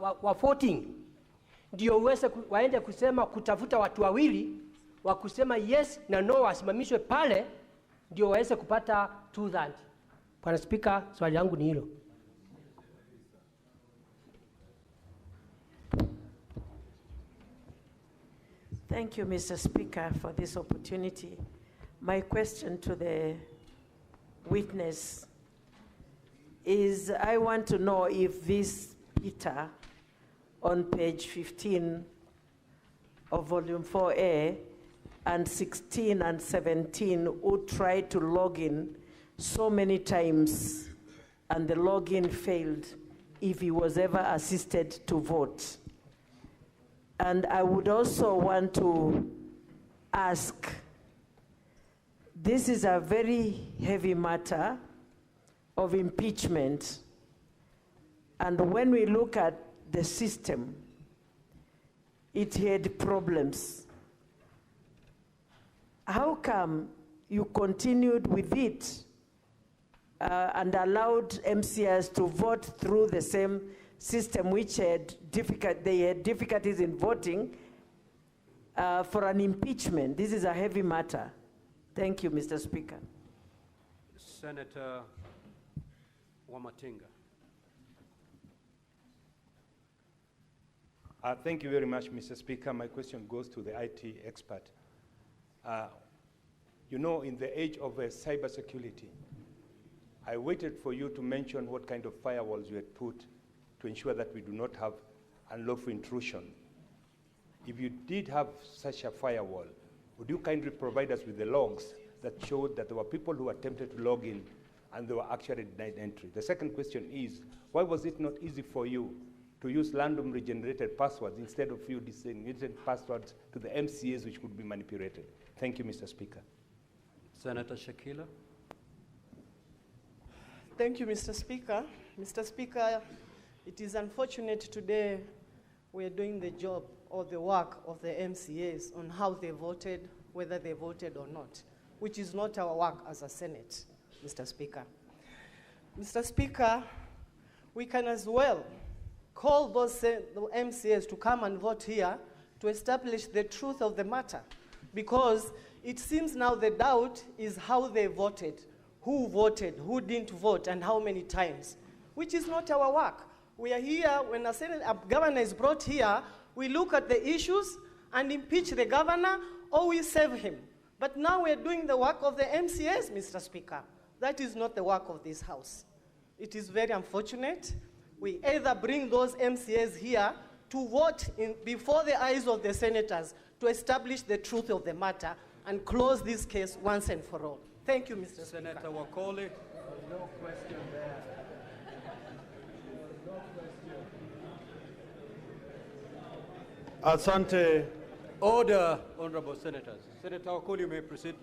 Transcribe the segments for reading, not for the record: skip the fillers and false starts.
wa voting ndio waende kusema kutafuta watu wawili wa kusema yes na no wasimamishwe pale ndio waweze kupata 2/3. Bwana Speaker, swali langu ni hilo. Thank you, Mr. Speaker, for this opportunity. My question to the witness is, I want to know if this Peter on page 15 of volume 4A and 16 and 17 who tried to log in so many times and the login failed, if he was ever assisted to vote. And I would also want to ask, this is a very heavy matter of impeachment. And when we look at the system, it had problems. How come you continued with it and allowed MCS to vote through the same system which had difficulties in voting for an impeachment? This is a heavy matter. Thank you, Mr. Speaker. Senator Wamatinga. Thank you very much, Mr. Speaker. My question goes to the IT expert. You know, in the age of cybersecurity, I waited for you to mention what kind of firewalls you had put to ensure that we do not have unlawful intrusion. If you did have such a firewall, would you kindly provide us with the logs that showed that there were people who attempted to log in and they were actually denied entry? The second question is, why was it not easy for you to use randomly generated passwords instead of you designated passwords to the MCAs which could be manipulated? Thank you, Mr. Speaker. Senator Shakila. Thank you, Mr. Speaker. Mr. Speaker, it is unfortunate today we are doing the job or the work of the MCAs on how they voted, whether they voted or not, which is not our work as a Senate, Mr. Speaker. Mr. Speaker, we can as well call those MCAs to come and vote here to establish the truth of the matter, because it seems now the doubt is how they voted, who didn't vote, and how many times, which is not our work. We are here, when a governor is brought here, we look at the issues and impeach the governor, or we save him. But now we're doing the work of the MCAs, Mr. Speaker. That is not the work of this House. It is very unfortunate. We either bring those MCAs here to vote before the eyes of the senators to establish the truth of the matter and close this case once and for all. Thank you, Mr. Senator Speaker. Wakoli. No question there. Asante. Order, honorable senators. Senator Wakoli, you may proceed.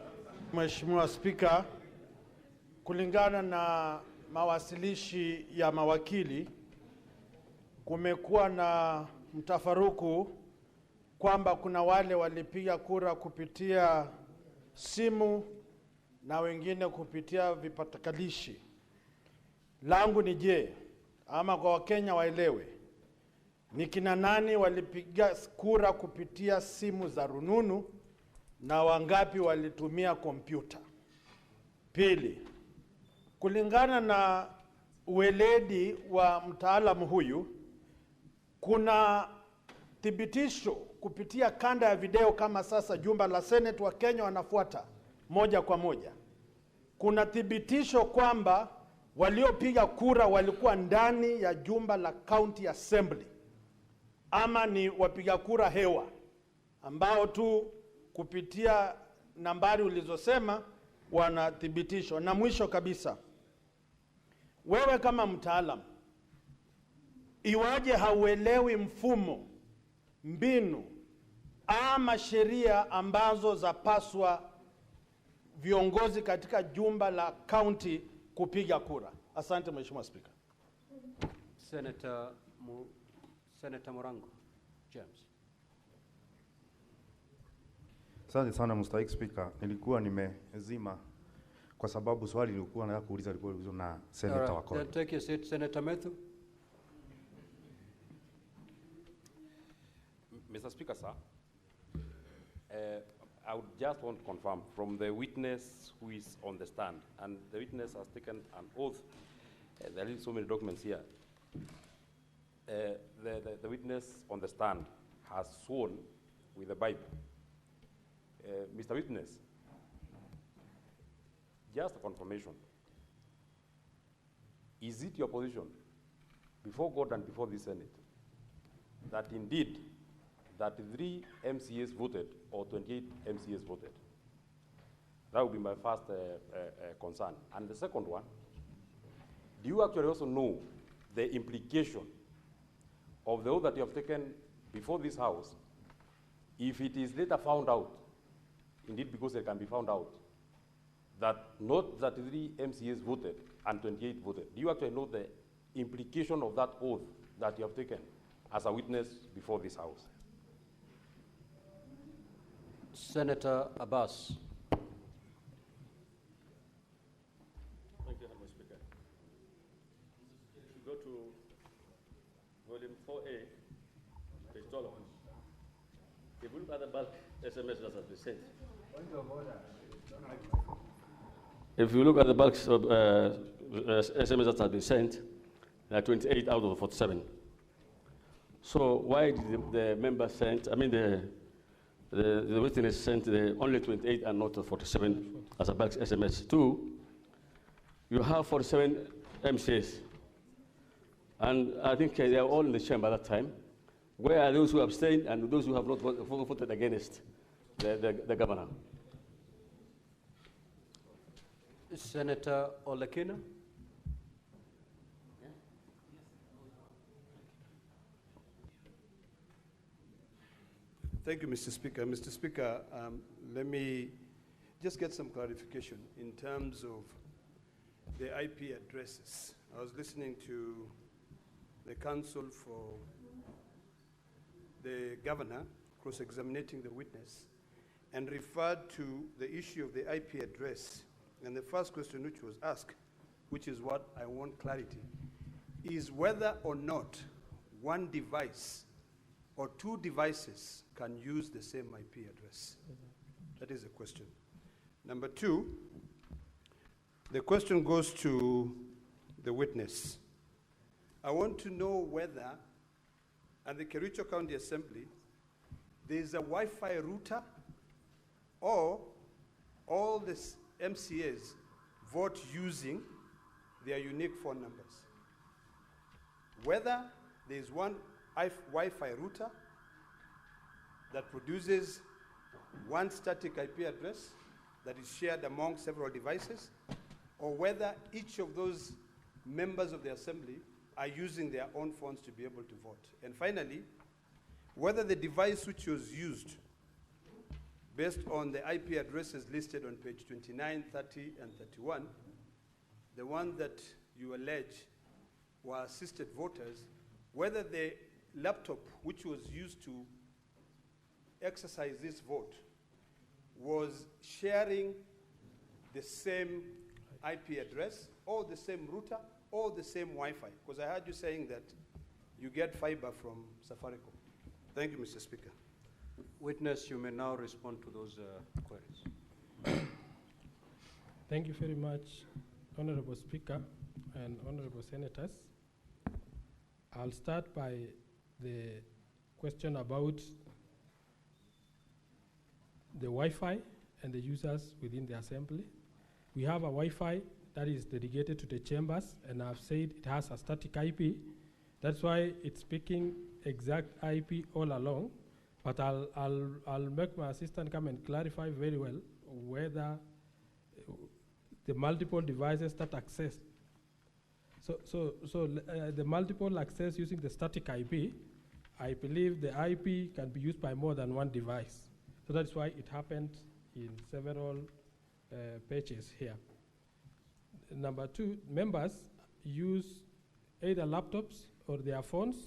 Mheshimiwa Spika, kulingana na mawasilishi ya mawakili, kumekuwa na mtafaruku kwamba kuna wale walipiga kura kupitia simu na wengine kupitia vipatakalishi. Langu ni je, ama kwa Wakenya waelewe, ni kina nani walipiga kura kupitia simu za rununu na wangapi walitumia kompyuta? Pili, kulingana na uweledi wa mtaalamu huyu, kuna thibitisho kupitia kanda ya video kama sasa jumba la Senate wa Kenya wanafuata moja kwa moja. Kuna thibitisho kwamba waliopiga kura walikuwa ndani ya jumba la County Assembly, ama ni wapiga kura hewa ambao tu kupitia nambari ulizosema wanathibitisho. Na mwisho kabisa, wewe kama mtaalamu, iwaje hauelewi mfumo, mbinu ama sheria ambazo zapaswa viongozi katika jumba la county kupiga kura? Asante Mheshimiwa Speaker. Senator Morango James. Asante sana Mr. Speaker. Nilikuwa nimezima kwa sababu swali nilikuwa nataka kuuliza lilikuwa na Senator Wakoli. Take your seat, Senator Methu. Mr. Speaker, sir, I would just want to confirm from the witness who is on the stand, and the witness has taken an oath. There are so many documents here. The witness on the stand has sworn with the Bible. Mr. Witness, just a confirmation. Is it your position before God and before the Senate that indeed 33 MCAs voted or 28 MCAs voted? That would be my first concern. And the second one, do you actually also know the implication of the oath that you have taken before this House if it is later found out, indeed because it can be found out, that not 33 MCAs voted and 28 voted? Do you actually know the implication of that oath that you have taken as a witness before this House? Senator Abbas. Thank you, Mr. Speaker. If you go to volume 4A, page 12, if you look at the bulk SMS that has been sent, if you look at the bulk SMS that has been sent, there are 28 out of the 47. So why did the member send, I mean the witness sent only 28 and not 47 as a bulk SMS? Two, you have 47 MCAs, and I think they are all in the chamber at that time. Where are those who abstained and those who have not voted against the governor? Senator Olekina. Thank you, Mr. Speaker. Mr. Speaker, let me just get some clarification in terms of the IP addresses. I was listening to the counsel for the governor cross-examining the witness and referred to the issue of the IP address. And the first question which was asked, which is what I want clarity, is whether or not one device or two devices can use the same IP address. That is the question. Number two, the question goes to the witness. I want to know whether at the Kericho County Assembly there is a Wi-Fi router or all the MCAs vote using their unique phone numbers. Whether there is one Wi-Fi router that produces one static IP address that is shared among several devices, or whether each of those members of the assembly are using their own phones to be able to vote. And finally, whether the device which was used based on the IP addresses listed on page 29, 30, and 31, the one that you allege were assisted voters, whether the laptop which was used to exercise this vote was sharing the same IP address or the same router or the same Wi-Fi, because I heard you saying that you get fiber from Safaricom. Thank you, Mr. Speaker. Witness, you may now respond to those queries. Thank you very much, Honorable Speaker and Honorable Senators. I'll start by the question about the Wi-Fi and the users within the assembly. We have a Wi-Fi that is dedicated to the chambers, and I've said it has a static IP. That's why it's picking exact IP all along. But I'll make my assistant come and clarify very well whether the multiple devices that access. So the multiple access using the static IP, I believe the IP can be used by more than one device. So that's why it happened in several pages here. Number two, members use either laptops or their phones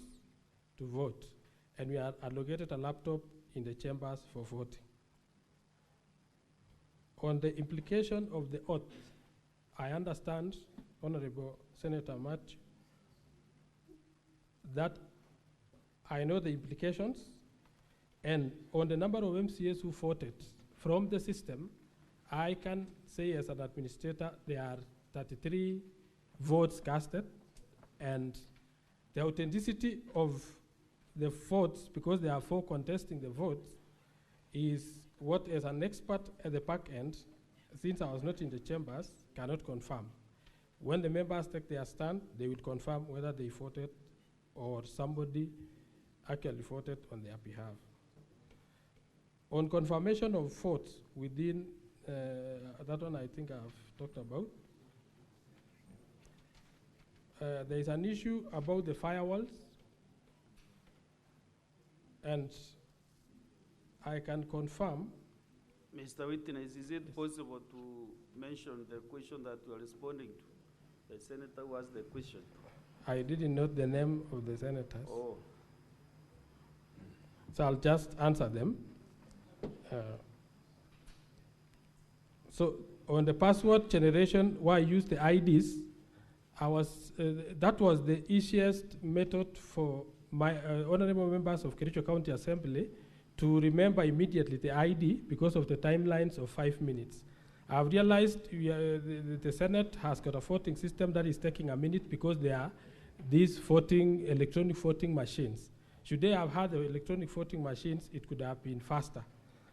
to vote, and we are allocated a laptop in the chambers for voting. On the implication of the oath, I understand, Honorable Senator Matthew, that I know the implications, And on the number of MCAs who voted from the system, I can say as an administrator, there are 33 votes casted, and the authenticity of the votes, because there are 4 contesting the votes, is what as an expert at the back end, since I was not in the chambers, cannot confirm. When the members take their stand, they will confirm whether they voted or somebody actually voted on their behalf. On confirmation of votes within, that one I think I've talked about. There is an issue about the firewalls, and I can confirm. Mr. Witness, is it possible to mention the question that you are responding to? The senator who asked the question. I didn't note the name of the senators. Oh. So I'll just answer them. So on the password generation, where I used the IDs, that was the easiest method for my honorable members of Kericho County Assembly to remember immediately the ID because of the timelines of 5 minutes. I've realized the Senate has got a voting system that is taking a minute because there are these electronic voting machines. Should they have had the electronic voting machines, it could have been faster.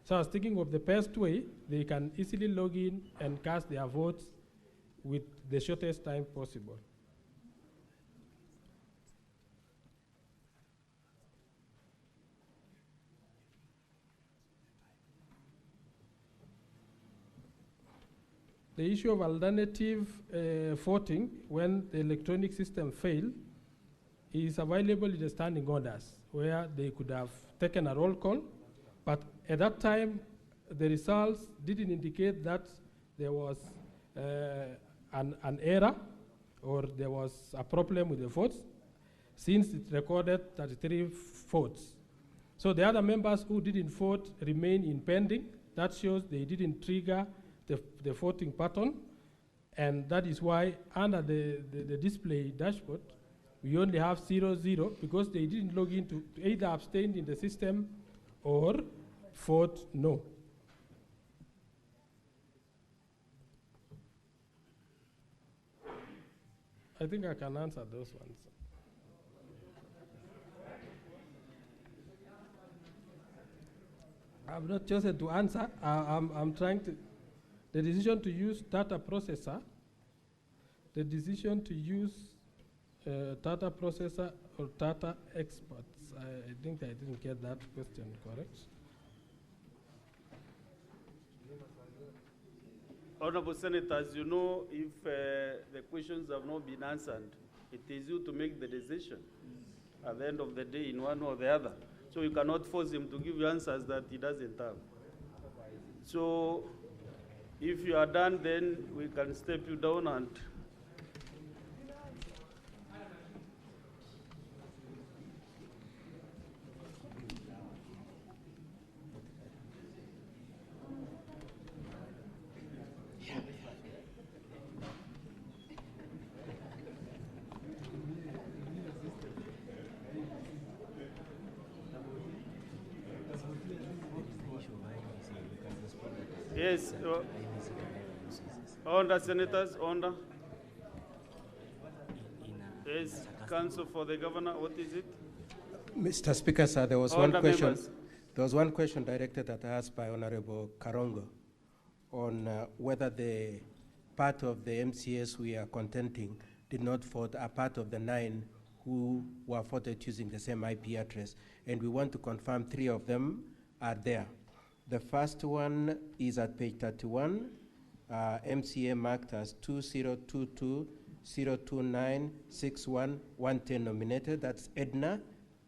So I was thinking of the best way, they can easily log in and cast their votes with the shortest time possible. The issue of alternative voting when the electronic system failed is available in the standing orders where they could have taken a roll call, but at that time the results didn't indicate that there was an error or there was a problem with the votes, since it recorded 33 votes. So the other members who didn't vote remain in pending. That shows they didn't trigger the voting pattern, and that is why under the display dashboard, we only have 0-0 because they didn't log in to either abstain in the system or vote no. I think I can answer those ones. I've not chosen to answer. I'm trying to. The decision to use data processor, the decision to use data processor or data experts. I think I didn't get that question correct. Honorable Senators, you know, if the questions have not been answered, it is you to make the decision at the end of the day in one or the other. So you cannot force him to give you answers that he doesn't have. So if you are done, then we can step you down and yes, order, senators, order. Yes, counsel for the governor, what is it? Mr. Speaker, sir, there was Order, one question. members. There was one question directed at us by Honorable Karongo on whether the part of the MCAs we are contending did not vote are part of the 9 who were voted using the same IP address. And we want to confirm 3 of them are there. The first one is at page 31, MCA marked as 2022-029-61-110 nominated. That's Edna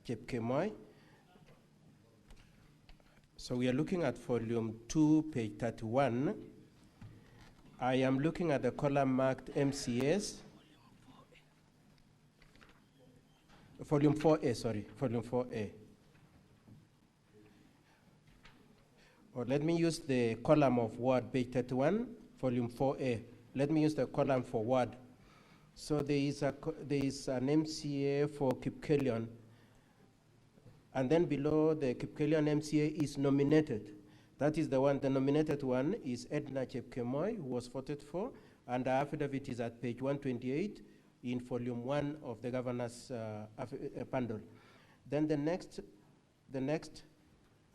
Chepkemoi. So we are looking at volume 2, page 31. I am looking at the column marked MCAs. Volume 4A, sorry, volume 4A. Or let me use the column of word, page 31, volume 4A. Let me use the column for word. So there is an MCA for Kipkelion. And then below, the Kipkelian MCA is nominated. That is the one, the nominated one is Edna Chepkemoi, who was voted for, and the affidavit is at page 128 in volume 1 of the governor's bundle. Then the next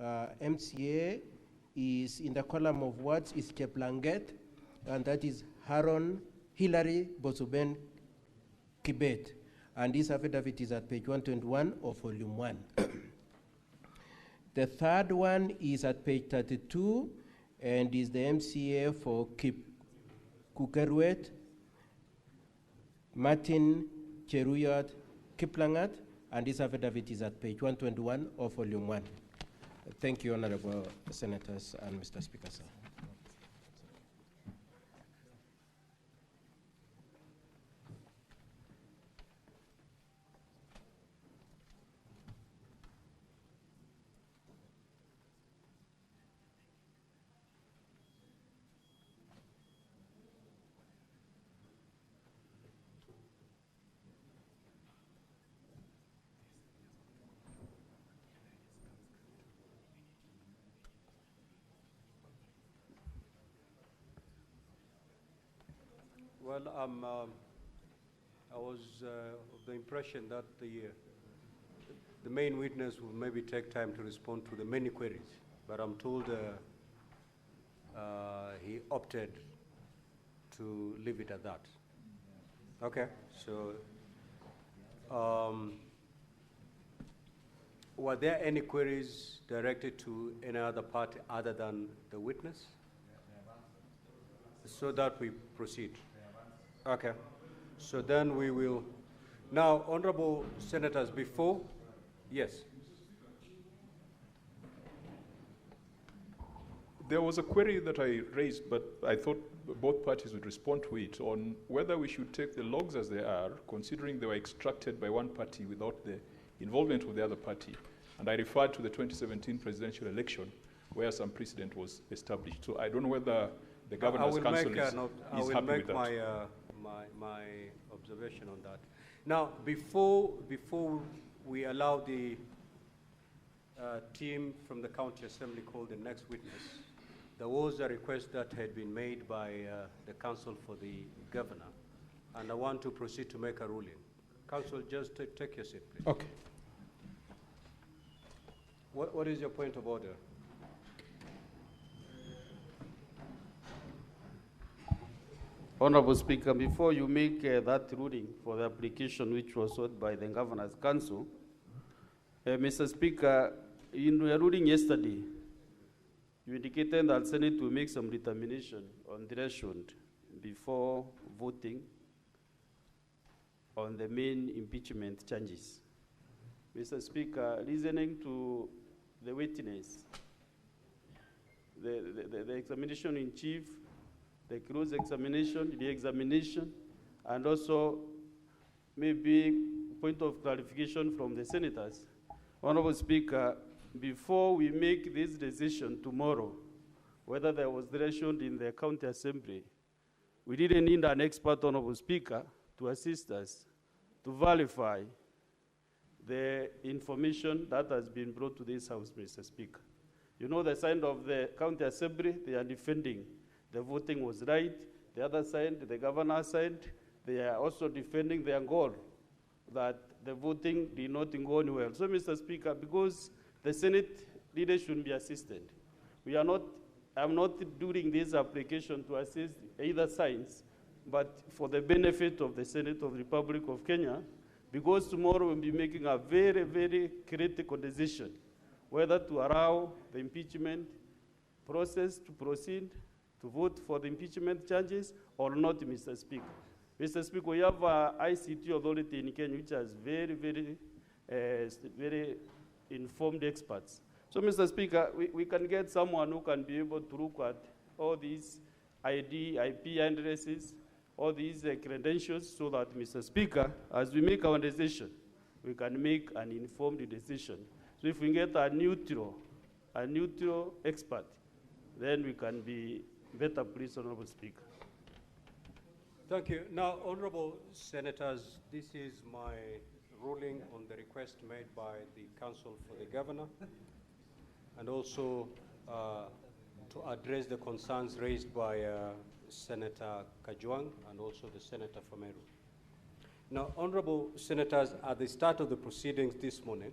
MCA is in the column of words is Cheplanget, and that is Haron Hilary Bosuben Kibet. And this affidavit is at page 121 of volume 1. The third one is at page 32 and is the MCA for Kukerwet, Martin Cheruyot Kiplangat, and this affidavit is at page 121 of volume 1. Thank you, Honorable Senators and Mr. Speaker, sir. Well, I was of the impression that the main witness will maybe take time to respond to the many queries, but I'm told he opted to leave it at that. Okay, so were there any queries directed to any other party other than the witness? So that we proceed. Okay, so then we will. Now, honorable senators, before, yes. There was a query that I raised, but I thought both parties would respond to it on whether we should take the logs as they are, considering they were extracted by one party without the involvement of the other party. And I referred to the 2017 presidential election where some precedent was established. So I don't know whether the Governor's Council is happy with that. My observation on that. Now, before we allow the team from the County Assembly call the next witness, there was a request that had been made by the Council for the Governor, and I want to proceed to make a ruling. Council, just take your seat, please. Okay. What is your point of order? Honorable Speaker, before you make that ruling for the application which was sought by the Governor's Council, Mr. Speaker, in your ruling yesterday, you indicated that Senate will make some determination on threshold before voting on the main impeachment charges. Mr. Speaker, listening to the witness, the examination in chief, the close examination, the examination, and also maybe point of clarification from the senators. Honorable Speaker, before we make this decision tomorrow, whether there was threshold in the County Assembly, we didn't need an expert, Honorable Speaker, to assist us to verify the information that has been brought to this House, Mr. Speaker. You know, the side of the County Assembly, they are defending the voting was right. The other side, the governor's side, they are also defending their goal that the voting did not go anywhere. So, Mr. Speaker, because the Senate leaders should be assisted, I'm not doing this application to assist either sides, but for the benefit of the Senate of the Republic of Kenya, because tomorrow we'll be making a very, very critical decision whether to allow the impeachment process to proceed, to vote for the impeachment charges or not, Mr. Speaker. Mr. Speaker, we have an ICT authority in Kenya which has very, very informed experts. So, Mr. Speaker, we can get someone who can be able to look at all these ID, IP addresses, all these credentials, so that, Mr. Speaker, as we make our decision, we can make an informed decision. So if we get a neutral expert, then we can be better pleased, Honorable Speaker. Thank you. Now, honorable senators, this is my ruling on the request made by the Council for the Governor, and also to address the concerns raised by Senator Kajwang and also the Senator Fameru. Now, honorable senators, at the start of the proceedings this morning,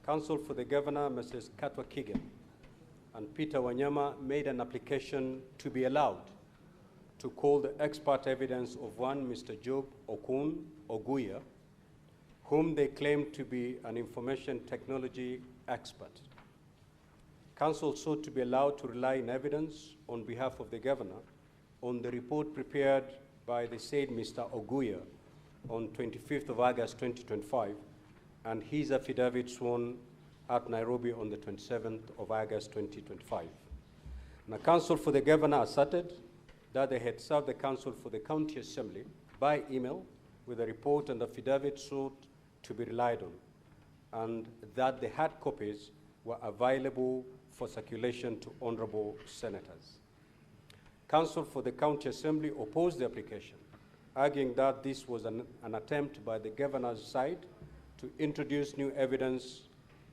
Counsel for the Governor, Mrs. Katwa Kigen, and Peter Wanyama made an application to be allowed to call the expert evidence of one Mr. Job Okun Oguya, whom they claim to be an information technology expert. Council sought to be allowed to rely on evidence on behalf of the Governor on the report prepared by the said Mr. Oguya on 25th of August 2025, and his affidavit sworn at Nairobi on the 27th of August 2025. Now, Counsel for the Governor asserted that they had served the Counsel for the County Assembly by email with a report and affidavit sought to be relied on, and that the hard copies were available for circulation to honorable senators. Counsel for the County Assembly opposed the application, arguing that this was an attempt by the Governor's side to introduce new evidence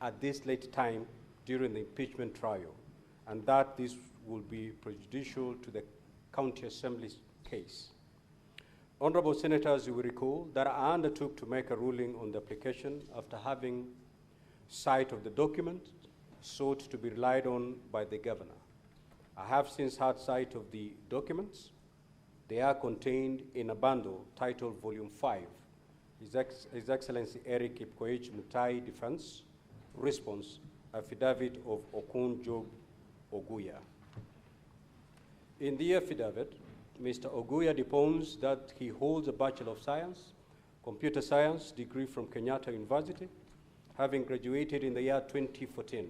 at this late time during the impeachment trial, and that this would be prejudicial to the County Assembly's case. Honorable Senators, you will recall that I undertook to make a ruling on the application after having sight of the document sought to be relied on by the Governor. I have since had sight of the documents. They are contained in a bundle titled Volume 5, His Excellency Eric Ipkoech Mutai Defense Response, Affidavit of Okun Job Oguya. In the affidavit, Mr. Oguya deposed that he holds a Bachelor of Science, Computer Science degree from Kenyatta University, having graduated in the year 2014,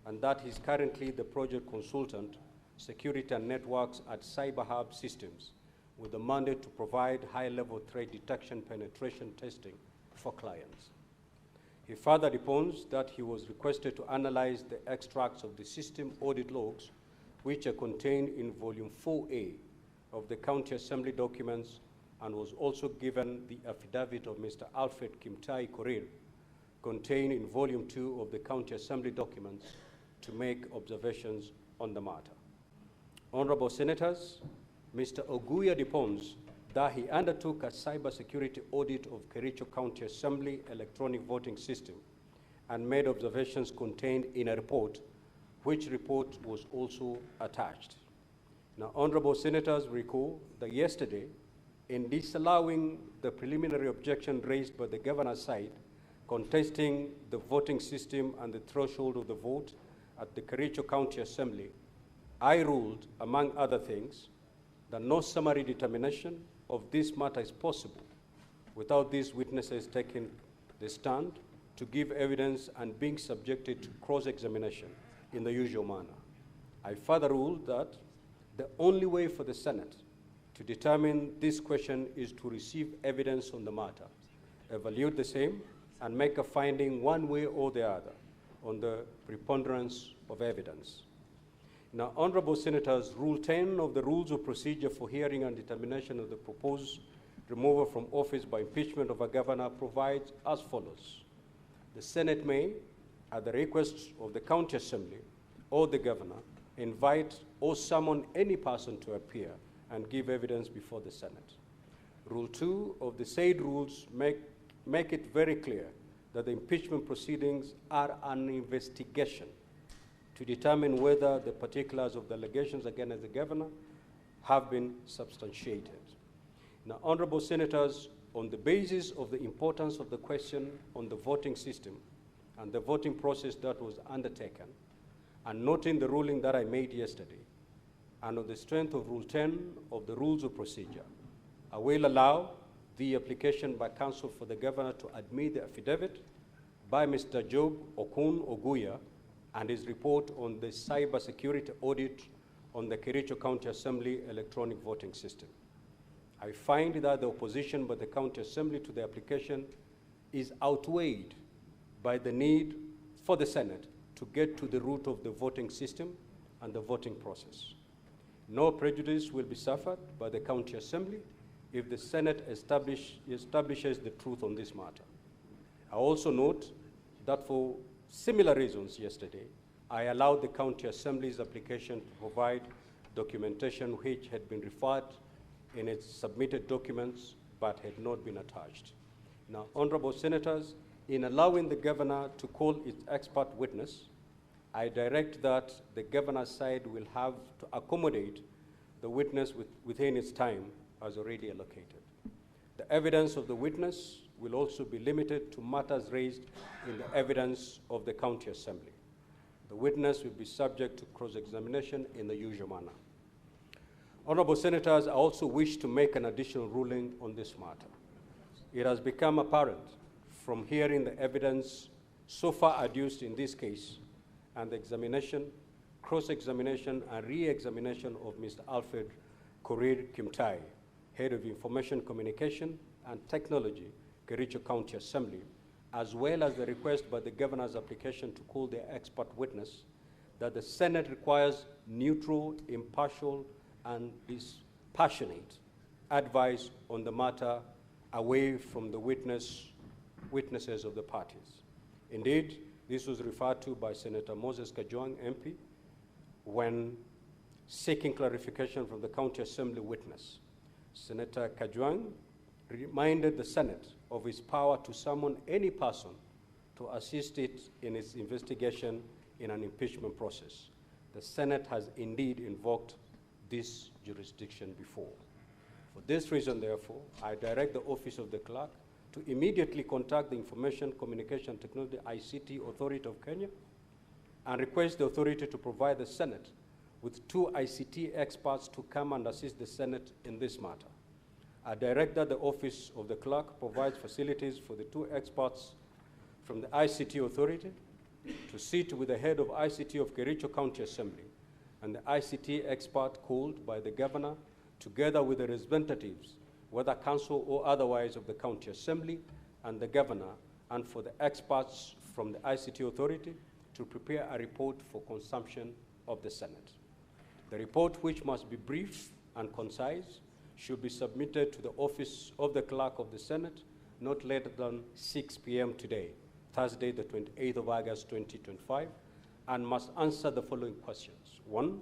and that he's currently the project consultant, Security and Networks at Cyber Hub Systems, with the mandate to provide high-level threat detection penetration testing for clients. He further deposed that he was requested to analyze the extracts of the system audit logs, which are contained in Volume 4A of the County Assembly documents, and was also given the affidavit of Mr. Alfred Kimtai Korir, contained in Volume 2 of the County Assembly documents, to make observations on the matter. Honorable Senators, Mr. Oguya deposed that he undertook a cybersecurity audit of Kericho County Assembly electronic voting system and made observations contained in a report, which report was also attached. Now, honorable senators recall that yesterday, in disallowing the preliminary objection raised by the governor's side, contesting the voting system and the threshold of the vote at the Kericho County Assembly, I ruled, among other things, that no summary determination of this matter is possible without these witnesses taking the stand to give evidence and being subjected to cross-examination in the usual manner. I further ruled that the only way for the Senate to determine this question is to receive evidence on the matter, evaluate the same, and make a finding one way or the other on the preponderance of evidence. Now, honorable senators, Rule 10 of the Rules of Procedure for Hearing and Determination of the proposed removal from office by impeachment of a governor provides as follows. The Senate may, at the request of the County Assembly or the governor, invite or summon any person to appear and give evidence before the Senate. Rule 2 of the said rules make it very clear that the impeachment proceedings are an investigation to determine whether the particulars of the allegations against the governor have been substantiated. Now, honorable senators, on the basis of the importance of the question on the voting system and the voting process that was undertaken, and noting the ruling that I made yesterday, and on the strength of Rule 10 of the Rules of Procedure, I will allow the application by counsel for the governor to admit the affidavit by Mr. Job Okun Oguya and his report on the cybersecurity audit on the Kericho County Assembly electronic voting system. I find that the opposition by the County Assembly to the application is outweighed by the need for the Senate to get to the root of the voting system and the voting process. No prejudice will be suffered by the County Assembly if the Senate establishes the truth on this matter. I also note that for similar reasons yesterday, I allowed the County Assembly's application to provide documentation which had been referred in its submitted documents but had not been attached. Now, honorable senators, in allowing the governor to call its expert witness, I direct that the governor's side will have to accommodate the witness within its time as already allocated. The evidence of the witness will also be limited to matters raised in the evidence of the County Assembly. The witness will be subject to cross-examination in the usual manner. Honorable senators, I also wish to make an additional ruling on this matter. It has become apparent from hearing the evidence so far adduced in this case and the examination, cross-examination, and re-examination of Mr. Alfred Korir Mutai, Head of Information Communication and Technology, Kericho County Assembly, as well as the request by the governor's application to call the expert witness, that the Senate requires neutral, impartial, and dispassionate advice on the matter away from the witnesses of the parties. Indeed, this was referred to by Senator Moses Kajwang, MP, when seeking clarification from the County Assembly witness. Senator Kajwang reminded the Senate of its power to summon any person to assist it in its investigation in an impeachment process. The Senate has indeed invoked this jurisdiction before. For this reason, therefore, I direct the Office of the Clerk to immediately contact the Information Communication Technology ICT Authority of Kenya and request the authority to provide the Senate with 2 ICT experts to come and assist the Senate in this matter. I direct that the Office of the Clerk provides facilities for the 2 experts from the ICT Authority to sit with the head of ICT of Kericho County Assembly and the ICT expert called by the governor together with the representatives, whether council or otherwise, of the County Assembly and the governor, and for the experts from the ICT Authority to prepare a report for consumption of the Senate. The report, which must be brief and concise, should be submitted to the Office of the Clerk of the Senate not later than 6 p.m. today, Thursday, the 28th of August, 2025, and must answer the following questions. 1,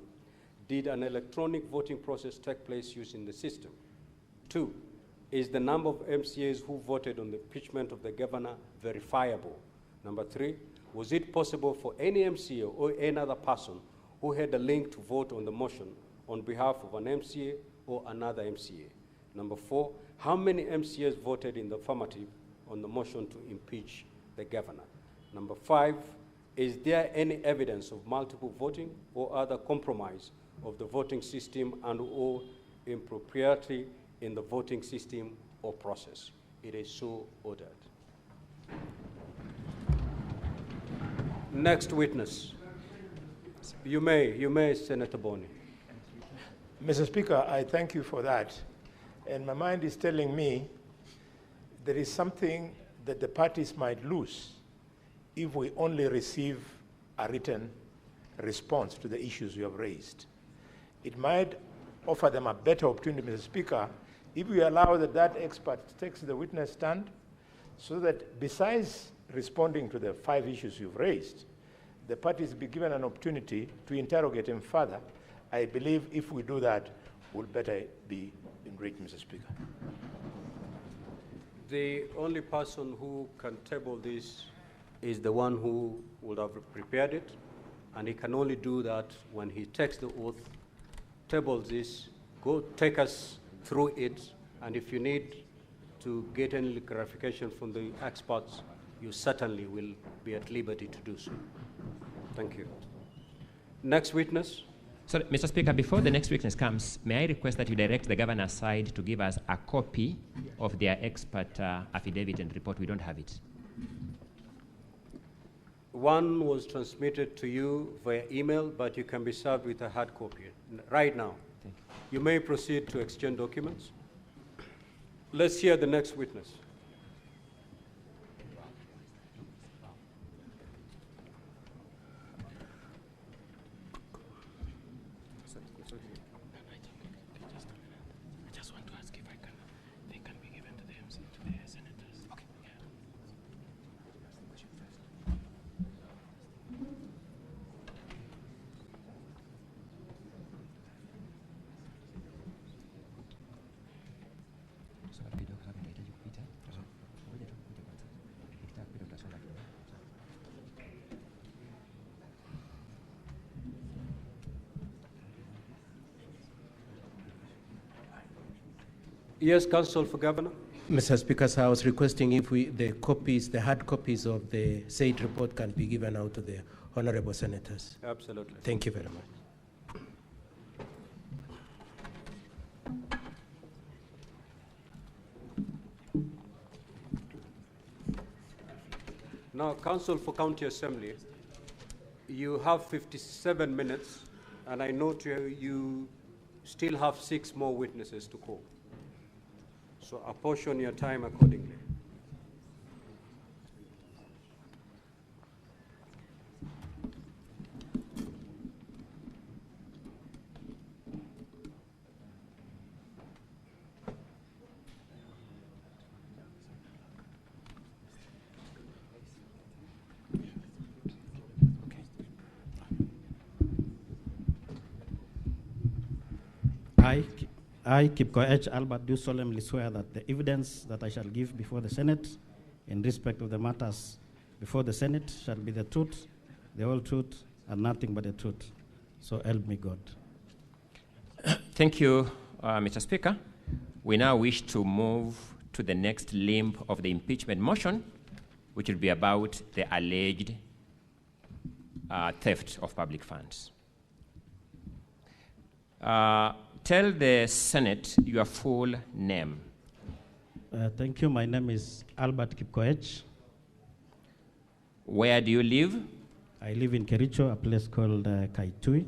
did an electronic voting process take place using the system? 2, is the number of MCAs who voted on the impeachment of the governor verifiable? Number 3, was it possible for any MCA or any other person who had a link to vote on the motion on behalf of an MCA or another MCA? Number 4, how many MCAs voted in the affirmative on the motion to impeach the governor? Number 5, is there any evidence of multiple voting or other compromise of the voting system and or impropriety in the voting system or process? It is so ordered. Next witness. You may, Senator Boni. Mr. Speaker, I thank you for that. And my mind is telling me there is something that the parties might lose if we only receive a written response to the issues you have raised. It might offer them a better opportunity, Mr. Speaker, if we allow that expert takes the witness stand, so that besides responding to the 5 issues you've raised, the parties be given an opportunity to interrogate him further. I believe if we do that, we'll better be enriched, Mr. Speaker. The only person who can table this is the one who would have prepared it, and he can only do that when he takes the oath, tables this, go take us through it, and if you need to get any clarification from the experts, you certainly will be at liberty to do so. Thank you. Next witness. Sorry, Mr. Speaker, before the next witness comes, may I request that you direct the governor's side to give us a copy of their expert affidavit and report? We don't have it. One was transmitted to you via email, but you can be served with a hard copy right now. Thank you. You may proceed to exchange documents. Let's hear the next witness. Yes, Counsel for Governor. Mr. Speaker, sir, I was requesting if the hard copies of the said report can be given out to the honorable senators. Absolutely. Thank you very much. Now, Counsel for County Assembly, you have 57 minutes, and I note you still have 6 more witnesses to call. So apportion your time accordingly. I, Kericho H. Albert, do solemnly swear that the evidence that I shall give before the Senate in respect of the matters before the Senate shall be the truth, the whole truth, and nothing but the truth. So help me God. Thank you, Mr. Speaker. We now wish to move to the next limb of the impeachment motion, which will be about the alleged theft of public funds. Tell the Senate your full name. Thank you. My name is Albert Kericho H. Where do you live? I live in Kericho, a place called Kaitui,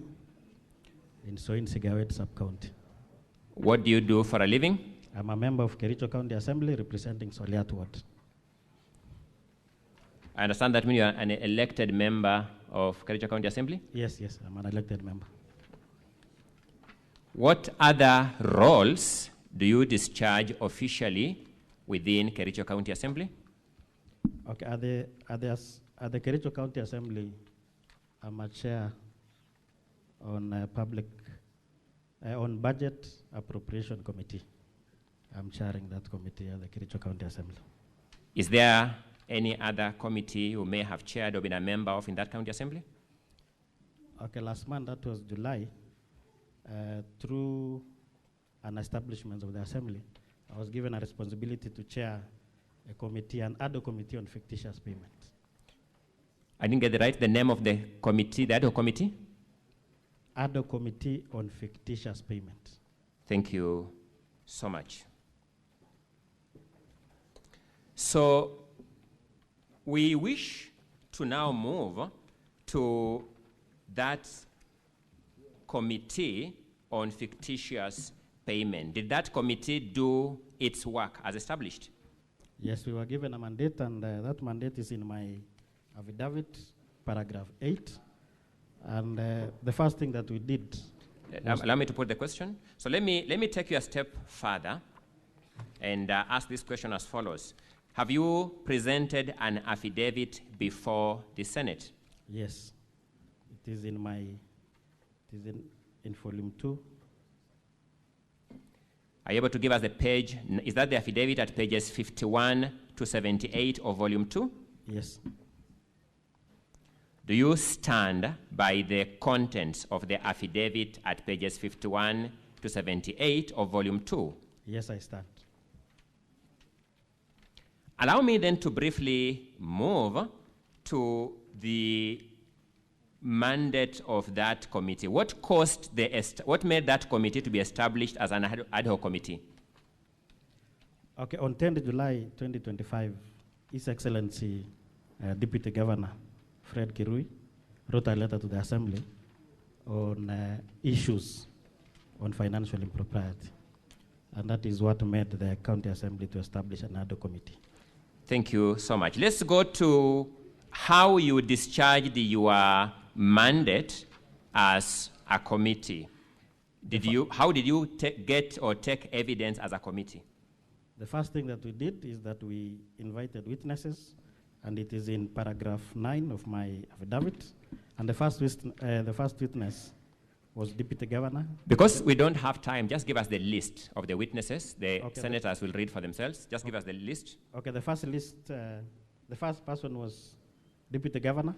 in Soin Sigawet sub-county. What do you do for a living? I'm a member of Kericho County Assembly representing Soliat Ward. I understand that means you are an elected member of Kericho County Assembly? Yes, I'm an elected member. What other roles do you discharge officially within Kericho County Assembly? Okay, at the Kericho County Assembly, I'm a chair on on Budget Appropriation Committee. I'm chairing that committee at the Kericho County Assembly. Is there any other committee you may have chaired or been a member of in that county assembly? Okay, last month, that was July, through an establishment of the assembly, I was given a responsibility to chair a committee, an ad hoc committee on fictitious payment. I didn't get the name of the committee, the ad hoc committee? Ad hoc committee on fictitious payment. Thank you so much. So we wish to now move to that committee on fictitious payment. Did that committee do its work as established? Yes, we were given a mandate, and that mandate is in my affidavit, paragraph 8. And the first thing that we did... Allow me to put the question. So let me take you a step further and ask this question as follows. Have you presented an affidavit before the Senate? Yes. It is in in volume 2. Are you able to give us the page? Is that the affidavit at pages 51 to 78 of volume 2? Yes. Do you stand by the contents of the affidavit at pages 51 to 78 of volume 2? Yes, I stand. Allow me then to briefly move to the mandate of that committee. What made that committee to be established as an ad hoc committee? Okay, on 10th July 2025, His Excellency Deputy Governor Fred Kirui wrote a letter to the Assembly on issues on financial impropriety. And that is what made the County Assembly to establish an ad hoc committee. Thank you so much. Let's go to how you discharged your mandate as a committee. How did you get or take evidence as a committee? The first thing that we did is that we invited witnesses, and it is in paragraph 9 of my affidavit. And the first witness was Deputy Governor. Because we don't have time, just give us the list of the witnesses. The senators will read for themselves. Just give us the list. Okay, the first list, the first person was Deputy Governor.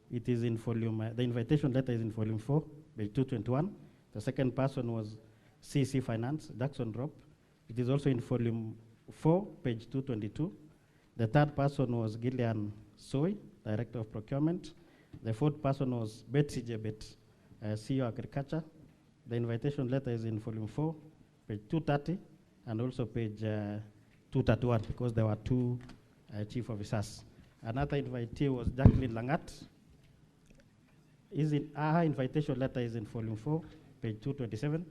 It is in volume, the invitation letter is in volume 4, page 221. The second person was CC Finance, Jackson Drop. It is also in volume 4, page 222. The third person was Gillian Soy, Director of Procurement. The fourth person was Betsy Jebet, CEO Agriculture. The invitation letter is in volume 4, page 230, and also page 231, because there were two chief officers. Another invitee was Jacqueline Langat. Her invitation letter is in volume 4, page 227.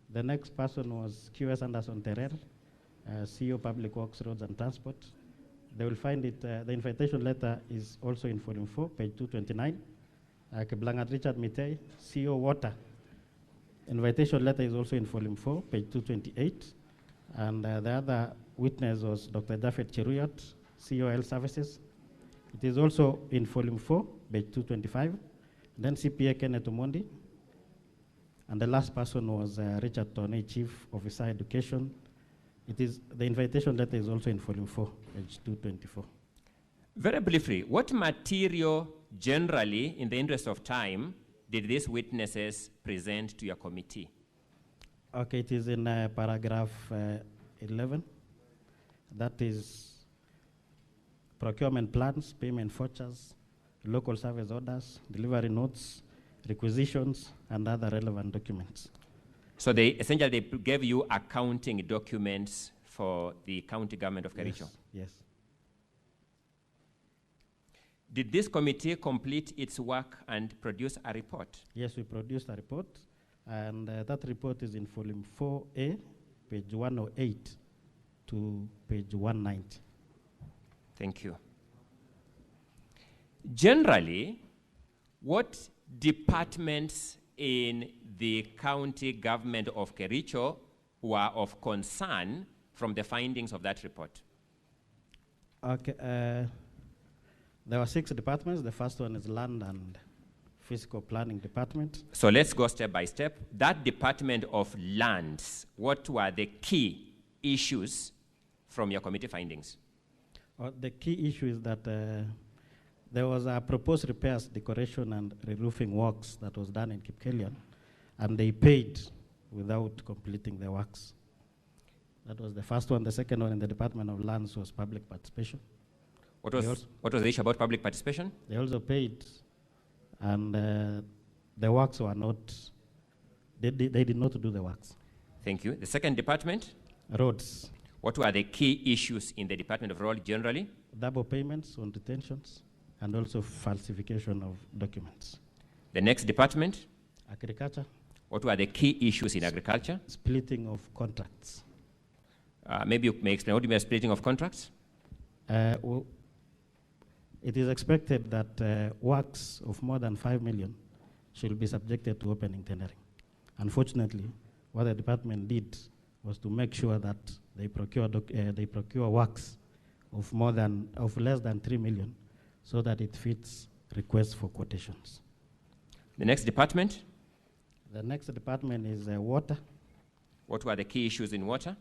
The next person was QS Anderson Terrer, CEO Public Works, Roads and Transport. They will find it, the invitation letter is also in volume 4, page 229. Keblangat Richard Mutai, CEO Water. Invitation letter is also in volume 4, page 228. And the other witness was Dr. Jafet Cheruyot, CEO Health Services. It is also in volume 4, page 225. Then CPA Kenneth Omondi. And the last person was Richard Toney, Chief Officer Education. The invitation letter is also in volume 4, page 224. Very briefly, what material generally, in the interest of time, did these witnesses present to your committee? Okay, it is in paragraph 11. That is procurement plans, payment vouchers, local service orders, delivery notes, requisitions, and other relevant documents. So they gave you accounting documents for the county government of Kericho? Yes. Did this committee complete its work and produce a report? Yes, we produced a report, and that report is in volume 4A, page 108 to page 190. Thank you. Generally, what departments in the county government of Kericho were of concern from the findings of that report? Okay, there were 6 departments. The first one is Land and Fiscal Planning Department. So let's go step by step. That Department of Lands, what were the key issues from your committee findings? The key issue is that there was a proposed repairs, decoration, and re-roofing works that was done in Kipkelion, and they paid without completing the works. That was the first one. The second one in the Department of Lands was public participation. What was the issue about public participation? They also paid, and the works were not, they did not do the works. Thank you. The second department? Roads. What were the key issues in the Department of Road generally? Double payments on detentions, and also falsification of documents. The next department? Agriculture. What were the key issues in agriculture? Splitting of contracts. Maybe you may explain, what do you mean splitting of contracts? Well, it is expected that works of more than 5 million should be subjected to opening tendering. Unfortunately, what the department did was to make sure that they procure works of less than 3 million, so that it fits requests for quotations. The next department? The next department is water. What were the key issues in water?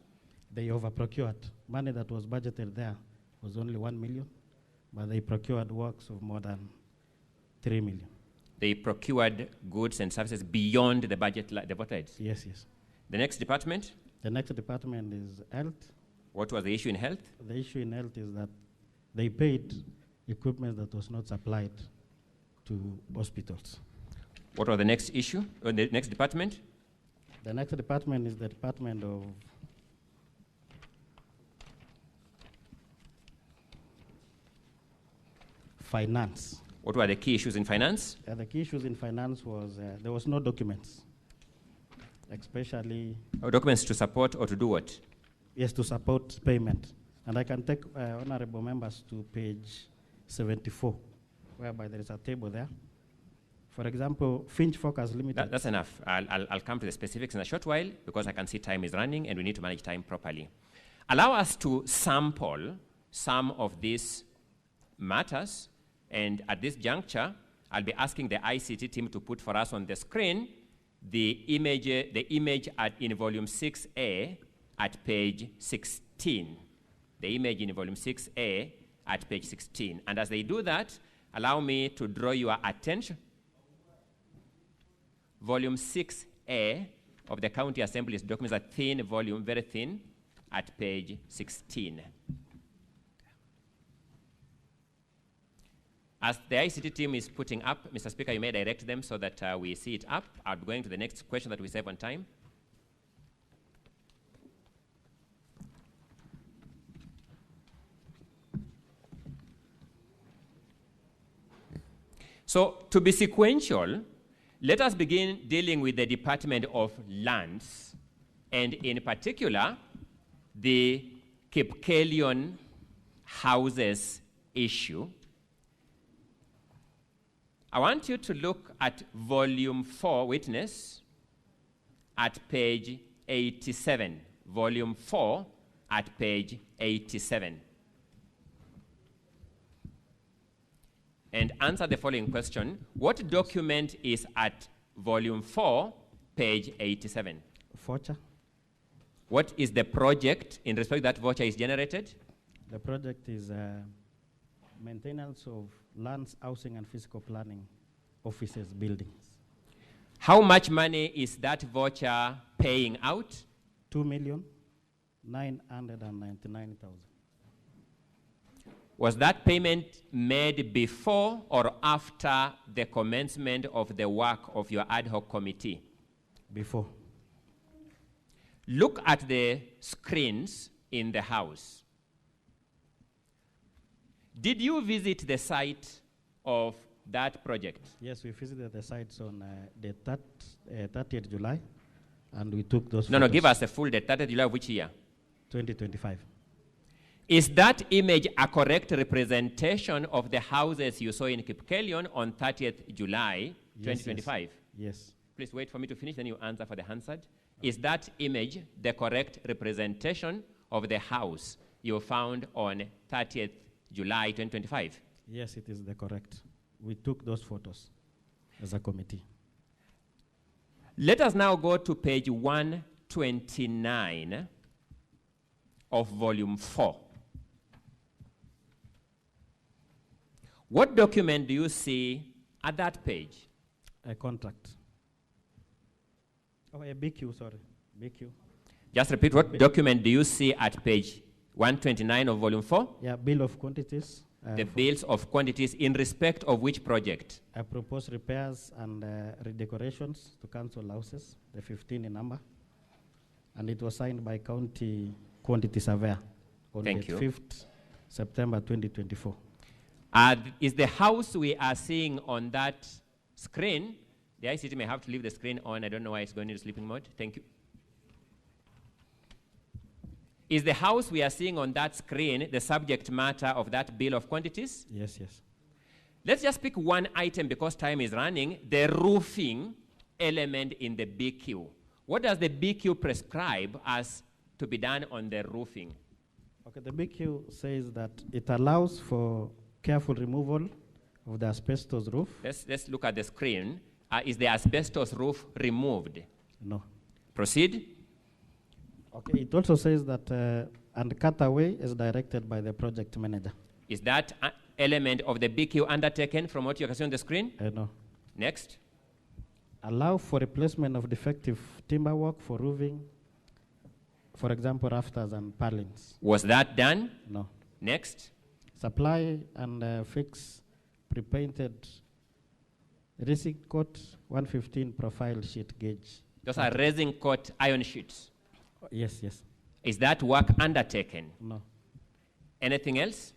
They overprocured. Money that was budgeted there was only 1 million, but they procured works of more than 3 million. They procured goods and services beyond the budget budgeted? Yes, yes. The next department? The next department is health. What was the issue in health? The issue in health is that they paid equipment that was not supplied to hospitals. What was the next issue, or the next department? The next department is the Department of Finance. What were the key issues in finance? The key issues in finance was there was no documents, especially... documents to support or to do what? Yes, to support payment. And I can take honorable members to page 74, whereby there is a table there. For example, Finch Focus Limited. That's enough. I'll come to the specifics in a short while, because I can see time is running and we need to manage time properly. Allow us to sample some of these matters, and at this juncture, I'll be asking the ICT team to put for us on the screen the image in volume 6A at page 16. The image in volume 6A at page 16. And as they do that, allow me to draw your attention. Volume 6A of the County Assembly's documents are thin volume, very thin. at page 16. As the ICT team is putting up, Mr. Speaker, you may direct them so that we see it up. I'll be going to the next question that we save on time. So, to be sequential, let us begin dealing with the Department of Lands, and in particular, the Kipkelion houses issue. I want you to look at volume 4, witness, at page 87. Volume 4 at page 87. And answer the following question. What document is at volume 4, page 87? Voucher. What is the project in respect that voucher is generated? The project is maintenance of lands, housing, and physical planning offices, buildings. How much money is that voucher paying out? 2,999,000. Was that payment made before or after the commencement of the work of your ad hoc committee? Before. Look at the screens in the house. Did you visit the site of that project? Yes, we visited the sites on the 30th July, and we took those No, photos. give us a full date. 30th July of which year? 2025. Is that image a correct representation of the houses you saw in Kipkelion on 30th July, 2025? Yes. Please wait for me to finish, then you answer for the Hansard. Is that image the correct representation of the house you found on 30th July, 2025? Yes, it is the correct. We took those photos as a committee. Let us now go to page 129 of volume 4. What document do you see at that page? A contract. Oh, a BQ, sorry. BQ. Just repeat, what document do you see at page 129 of volume 4? Yeah, bill of quantities. The bills of quantities in respect of which project? I proposed repairs and redecorations to council houses, the 15 in number. And it was signed by county quantity surveyor on the 5th September 2024. Is the house we are seeing on that screen, the ICT may have to leave the screen on, I don't know why it's going into sleeping mode. Thank you. Is the house we are seeing on that screen the subject matter of that bill of quantities? Yes, yes. Let's just pick one item because time is running, the roofing element in the BQ. What does the BQ prescribe as to be done on the roofing? Okay, the BQ says that it allows for careful removal of the asbestos roof. Let's look at the screen. Is the asbestos roof removed? No. Proceed. Okay, it also says that and cut away is directed by the project manager. Is that element of the BQ undertaken from what you can see on the screen? No. Next. Allow for replacement of defective timber work for roofing, for example, rafters and purlins. Was that done? No. Next. Supply and fix pre-painted resin coat 115 profile sheet gauge. Those are resin coat iron sheets? Yes, yes. Is that work undertaken? No. Anything else?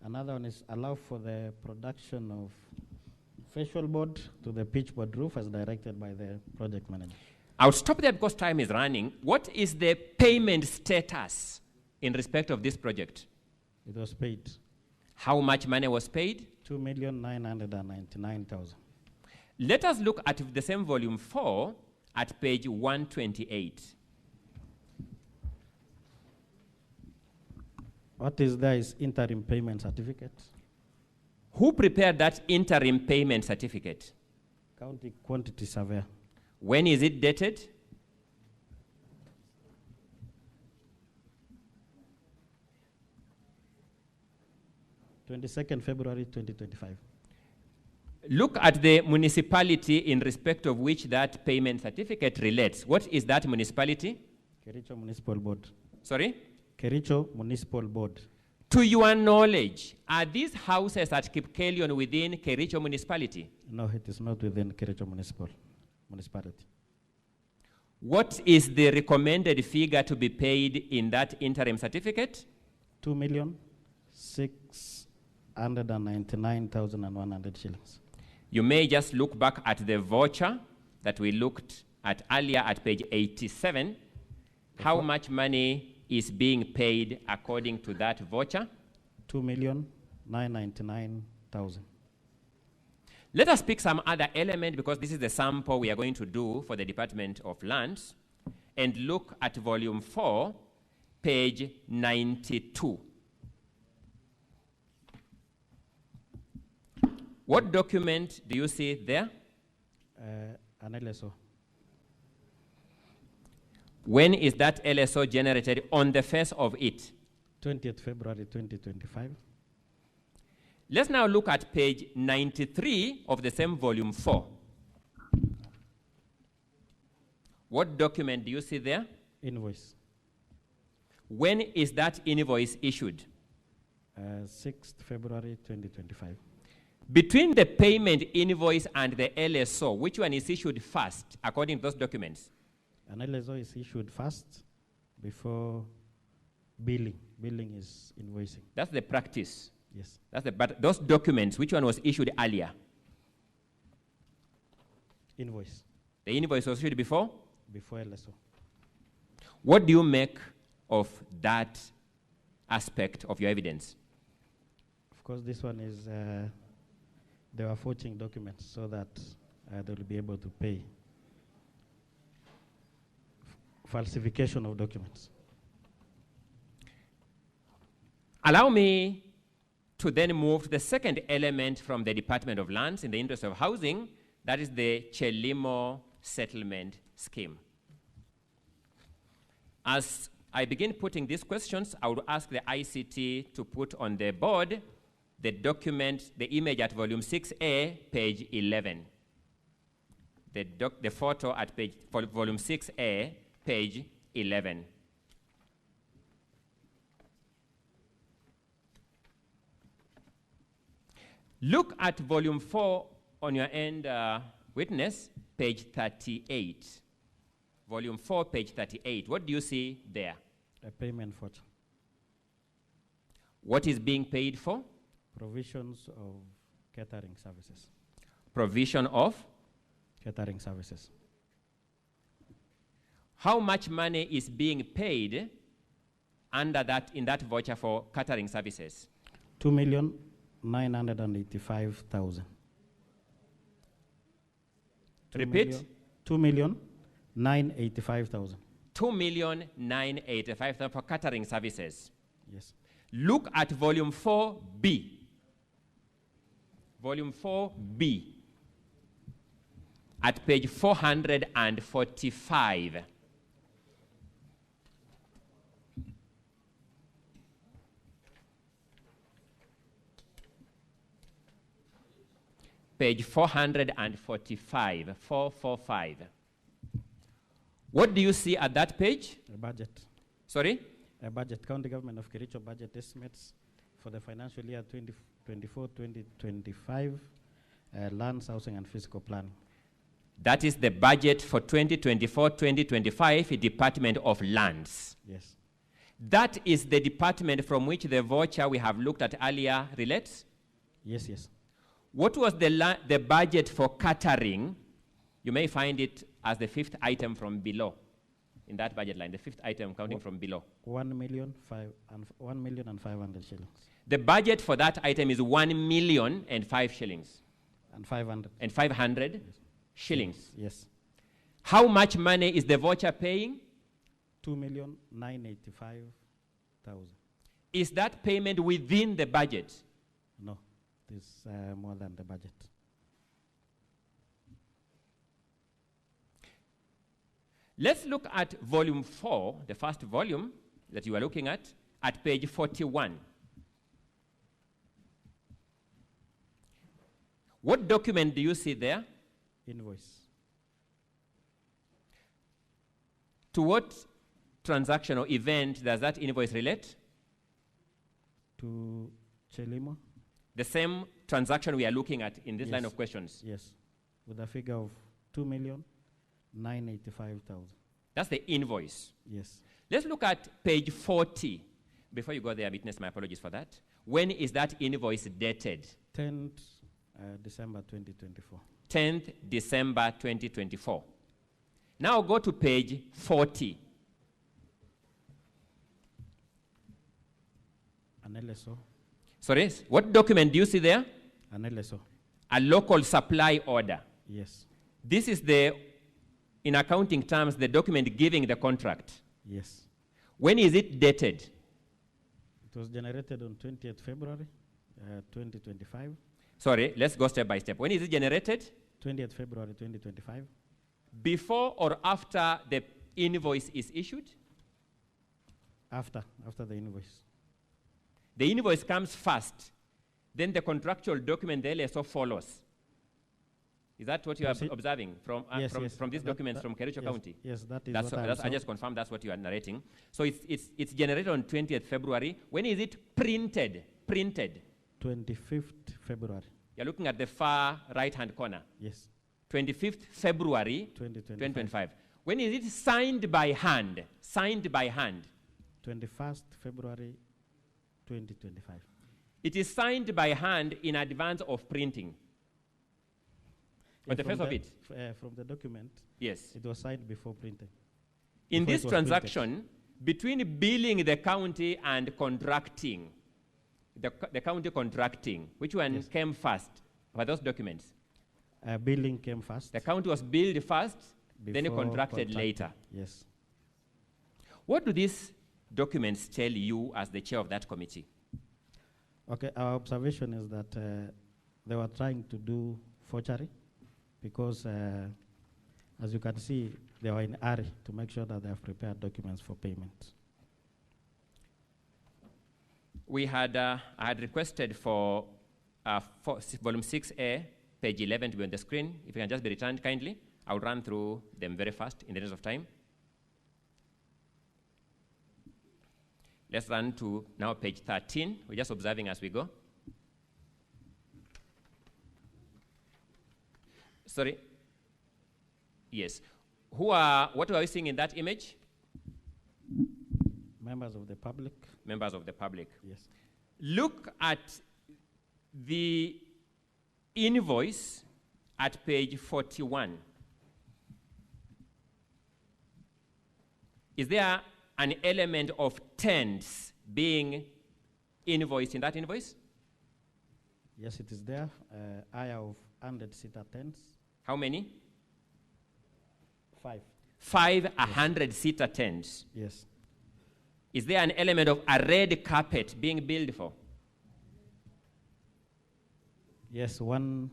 Another one is allow for the production of facial board to the pitch board roof as directed by the project manager. I'll stop there because time is running. What is the payment status in respect of this project? It was paid. How much money was paid? 2,999,000. Let us look at the same volume 4 at page 128. What is there is interim payment certificate. Who prepared that interim payment certificate? County quantity surveyor. When is it dated? February 2025. Look at the municipality in respect of which that payment certificate relates. What is that municipality? Kericho Municipal Board. Sorry? Kericho Municipal Board. To your knowledge, are these houses at Kipkelion within Kericho municipality? No, it is not within Kericho municipality. What is the recommended figure to be paid in that interim certificate? 2,699,100 shillings. You may just look back at the voucher that we looked at earlier at page 87. How much money is being paid according to that voucher? 2,999,000. Let us pick some other element, because this is the sample we are going to do for the Department of Lands, and look at volume 4, page 92. What document do you see there? An LSO. When is that LSO generated on the face of it? 20th February 2025. Let's now look at page 93 of the same volume 4. What document do you see there? Invoice. When is that invoice issued? 6th February 2025. Between the payment invoice and the LSO, which one is issued first, according to those documents? An LSO is issued first before billing. Billing is invoicing. That's the practice. Yes. But those documents, which one was issued earlier? Invoice. The invoice was issued before? Before LSO. What do you make of that aspect of your evidence? Of course, this one is, they were forging documents so that they will be able to pay. Falsification of documents. Allow me to then move to the second element from the Department of Lands in the interest of housing, that is the Chelimo settlement scheme. As I begin putting these questions, I would ask the ICT to put on the board the document, the image at volume 6A, page 11. The photo at volume 6A, page 11. Look at volume 4 on your end, witness, page 38. Volume 4, page 38. What do you see there? A payment voucher. What is being paid for? Provisions of catering services. Provision of? Catering services. How much money is being paid under that, in that voucher for catering services? 2,985,000. Repeat? 2,985,000. 2,985,000 for catering services. Yes. Look at volume 4B. Volume 4B. At page 445. Page 445, 445. What do you see at that page? A budget. Sorry? A budget. County Government of Kericho budget estimates for the financial year 2024-2025, lands, housing, and fiscal planning. That is the budget for 2024-2025, Department of Lands. Yes. That is the department from which the voucher we have looked at earlier relates? Yes, yes. What was the budget for catering? You may find it as the fifth item from below, in that budget line, the fifth item counting from below. 1,500,000 shillings. The budget for that item is 1,000,005 shillings. And 500. And 500 yes. Shillings. Yes. How much money is the voucher paying? 2,985,000. Is that payment within the budget? No, it is more than the budget. Let's look at volume 4, the first volume that you are looking at page 41. What document do you see there? Invoice. To transaction or event does that invoice relate? To Chelimo? The same transaction we are looking at in this line Yes. of questions. Yes, with a figure of 2,985,000. That's the invoice. Yes. Let's look at page 40. Before you go there, witness, my apologies for that. When is that invoice dated? 10th December 2024. 10th December 2024. Now go to page 40. An LSO. Sorry, what document do you see there? An LSO. A local supply order. Yes. This is the, in accounting terms, the document giving the contract. Yes. When is it dated? It was generated on 20th February 2025. Sorry, let's go step by step. When is it generated? 20th February 2025. Before or after the invoice is issued? After the invoice. The invoice comes first. Then the contractual document, the LSO, follows. Is that what you are observing from, Yes, yes. from these documents from Kericho County? Yes, that is that's what I just confirmed that's what you are narrating. So it's generated on 20th February. When is it printed? Printed. 25th February. You're looking at the far right-hand corner. Yes. 25th February 2025. When is it signed by hand? Signed by hand. 21st February 2025. It is signed by hand in advance of printing. On the face of it. From the document. Yes. It was signed before printing. In Before this it was transaction, between billing the county and contracting, the county contracting, which one came first? Were those documents? Billing came first. The county was billed first, then it Before contracted later. Yes. What do these documents tell you as the chair of that committee? Okay, our observation is that they were trying to do forgery because, as you can see, they were in a hurry to make sure that they have prepared documents for payment. We had, I had requested for volume 6A, page 11 to be on the screen. If you can just be returned kindly, I'll run through them very fast in the interest of time. Let's run to now page 13. We're just observing as we go. Sorry. Yes. What are we seeing in that image? Members of the public. Members of the public. Yes. Look at the invoice at page 41. Is there an element of tents being invoiced in that invoice? Yes, it is there. Aya of 100-seater tents. How many? 5. 5 100-seater tents. Yes. Is there an element of a red carpet being billed for? Yes, one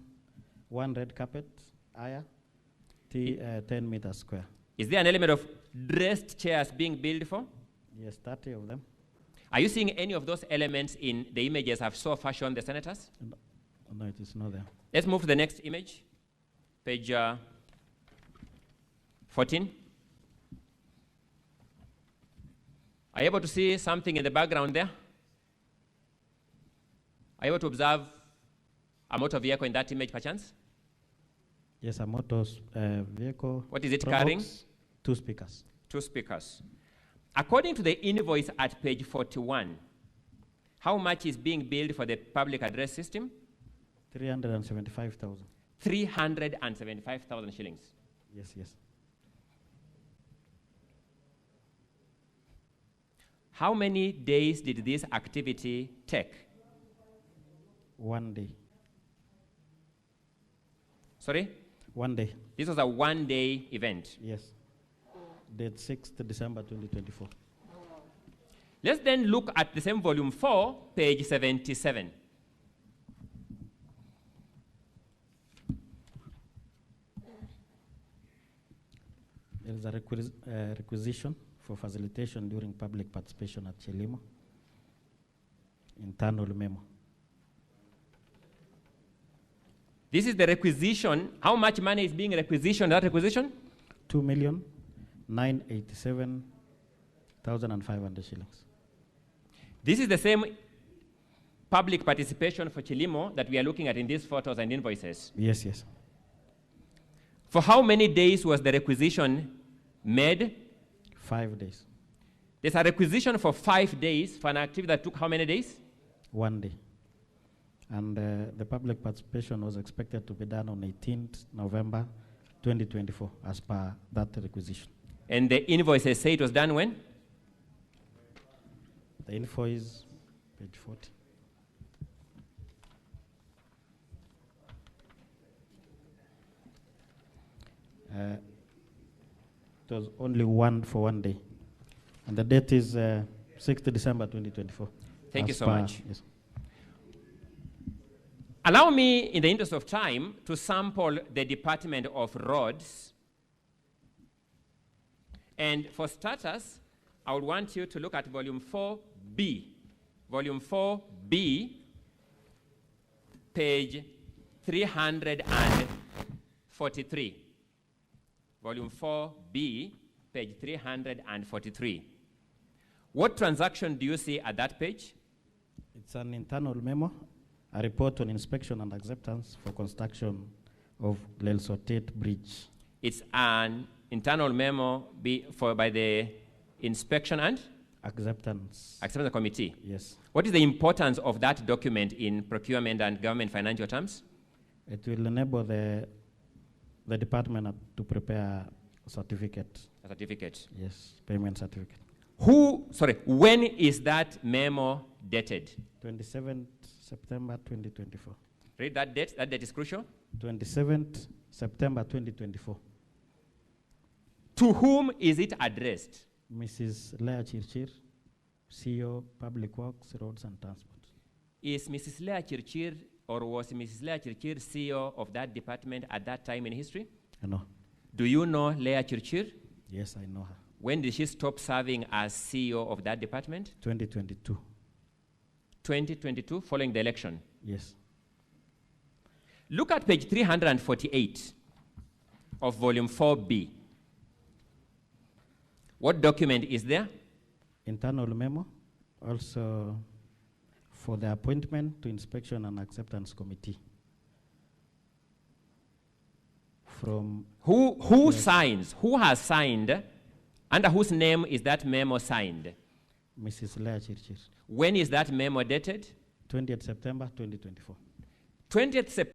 red carpet, Aya, 10 meters square. Is there an element of dressed chairs being billed for? Yes, 30 of them. Are you seeing any of those elements in the images I've so far shown the senators? No, it is not there. Let's move to the next image, page 14. Are you able to see something in the background there? Are you able to observe a motor vehicle in that image, perchance? Yes, a motor vehicle. What is it probox, carrying? 2 speakers. 2 speakers. According to the invoice at page 41, how much is being billed for the public address system? 375,000. 375,000 shillings. Yes, yes. How many days did this activity take? 1 day. Sorry? 1 day. This was a one-day event. Yes. Date 6th December 2024. Let's then look at the same volume 4, page 77. There is a requisition for facilitation during public participation at Chelimo. Internal memo. This is the requisition. How much money is being requisitioned, that requisition? 2,987,000. 1,500 shillings. This is the same public participation for Chilimo that we are looking at in these photos and invoices. Yes, yes. For how many days was the requisition made? 5 days. There's a requisition for 5 days for an activity that took how many days? 1 day. And the public participation was expected to be done on 18th November 2024 as per that requisition. And the invoices say it was done when? The invoice, page 40. It was only one for 1 day. And the date is 6th December 2024. Thank you as so per- much. Yes. Allow me, in the interest of time, to sample the Department of Roads. And for starters, I would want you to look at volume 4B. Volume 4B, page 343. Volume 4B, page 343. What transaction do you see at that page? It's an internal memo, a report on inspection and acceptance for construction of Lelsotet Bridge. It's an internal memo by the inspection and acceptance committee. Yes. What is the importance of that document in procurement and government financial terms? It will enable the department to prepare a certificate. A certificate. Yes, payment certificate. When is that memo dated? 27th September 2024. Read that date. That date is crucial. 27th September 2024. To whom is it addressed? Mrs. Lea Chirchir, CEO, Public Works, Roads and Transport. Is Mrs. Lea Chirchir, or was Mrs. Lea Chirchir CEO of that department at that time in history? No. Do you know Lea Chirchir? Yes, I know her. When did she stop serving as CEO of that department? 2022. 2022, following the election? Yes. Look at page 348 of volume 4B. What document is there? Internal memo, also for the appointment to inspection and acceptance committee. From who signs? Who has signed? Under whose name is that memo signed? Mrs. Lea Chirchir. When is that memo dated? 20th September 2024. 20th September.